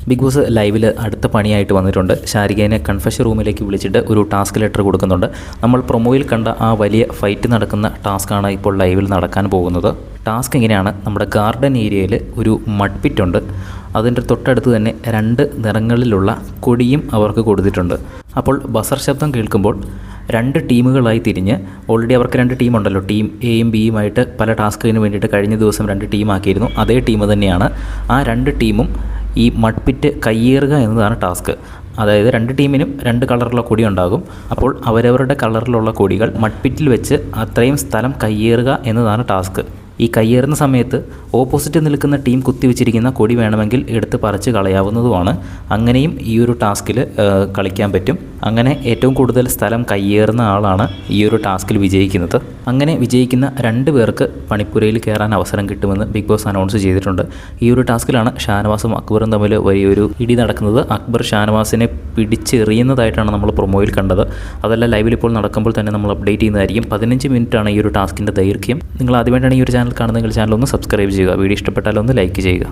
Big boss ലൈവിൽ അടുത്ത പണിയായിട്ട് വന്നിട്ടുണ്ട്. ശാരികേനെ കൺഫഷൻ റൂമിലേക്ക് വിളിച്ചിട്ട് ഒരു ടാസ്ക് ലെറ്റർ കൊടുക്കുന്നുണ്ട്. നമ്മൾ പ്രൊമോയിൽ കണ്ട ആ വലിയ ഫൈറ്റ് നടക്കുന്ന ടാസ്ക്കാണ് ഇപ്പോൾ ലൈവിൽ നടക്കാൻ പോകുന്നത്. ടാസ്ക് ഇങ്ങനെയാണ്: നമ്മുടെ ഗാർഡൻ ഏരിയയിൽ ഒരു മഡ് പിറ്റ് ഉണ്ട്. അതിൻ്റെ തൊട്ടടുത്ത് തന്നെ 2 നിറങ്ങളിലുള്ള കൊടിയും അവർക്ക് കൊടുത്തിട്ടുണ്ട്. അപ്പോൾ ബസർ ശബ്ദം കേൾക്കുമ്പോൾ 2 ടീമുകളായി തിരിഞ്ഞ്, ഓൾറെഡി അവർക്ക് 2 ടീമുണ്ടല്ലോ, ടീം എയും ബിയുമായിട്ട് പല ടാസ്കിന് വേണ്ടിയിട്ട് കഴിഞ്ഞ ദിവസം 2 ടീമാക്കിയിരുന്നു. അതേ ടീം തന്നെയാണ്. ആ 2 ടീമും ഈ മഡ് പിറ്റ് കയ്യേറുക എന്നതാണ് ടാസ്ക്. അതായത് 2 ടീമിനും 2 കളറുള്ള കൊടി ഉണ്ടാകും. അപ്പോൾ അവരവരുടെ കളറിലുള്ള കൊടികൾ മഡ് പിറ്റിൽ വെച്ച് അത്രയും സ്ഥലം കയ്യേറുക എന്നതാണ് ടാസ്ക്. ഈ കയ്യേറുന്ന സമയത്ത് ഓപ്പോസിറ്റ് നിൽക്കുന്ന ടീം കുത്തിവെച്ചിരിക്കുന്ന കൊടി വേണമെങ്കിൽ എടുത്ത് പറിച്ച് കളയാവുന്നതുമാണ്. അങ്ങനെയും ഈ ഒരു ടാസ്കിൽ കളിക്കാൻ പറ്റും. അങ്ങനെ ഏറ്റവും കൂടുതൽ സ്ഥലം കയ്യേറുന്ന ആളാണ് ഈ ഒരു ടാസ്കിൽ വിജയിക്കുന്നത്. അങ്ങനെ വിജയിക്കുന്ന 2 പേർക്ക് പണിപ്പുരയിൽ കയറാൻ അവസരം കിട്ടുമെന്ന് ബിഗ് ബോസ് അനൗൺസ് ചെയ്തിട്ടുണ്ട്. ഈ ഒരു ടാസ്കിലാണ് ഷാനവാസും അക്ബറും തമ്മിൽ വലിയൊരു ഇടി നടക്കുന്നത്. അക്ബർ ഷാനവാസിനെ പിടിച്ചെറിയുന്നതായിട്ടാണ് നമ്മൾ പ്രൊമോയിൽ കണ്ടത്. അതെല്ലാം ലൈവിൽ ഇപ്പോൾ നടക്കുമ്പോൾ തന്നെ നമ്മൾ അപ്ഡേറ്റ് ചെയ്യുന്നതായിരിക്കും. 15 മിനിറ്റാണ് ഈ ഒരു ടാസ്കിൻ്റെ ദൈർഘ്യം. നിങ്ങൾ ആദ്യമായിട്ടാണ് ഈ ഒരു ചാനൽ കാണുന്നതെങ്കിൽ ചാനൽ ഒന്ന് സബ്സ്ക്രൈബ് ചെയ്യുക. വീഡിയോ ഇഷ്ടപ്പെട്ടാൽ ഒന്ന് ലൈക്ക് ചെയ്യുക.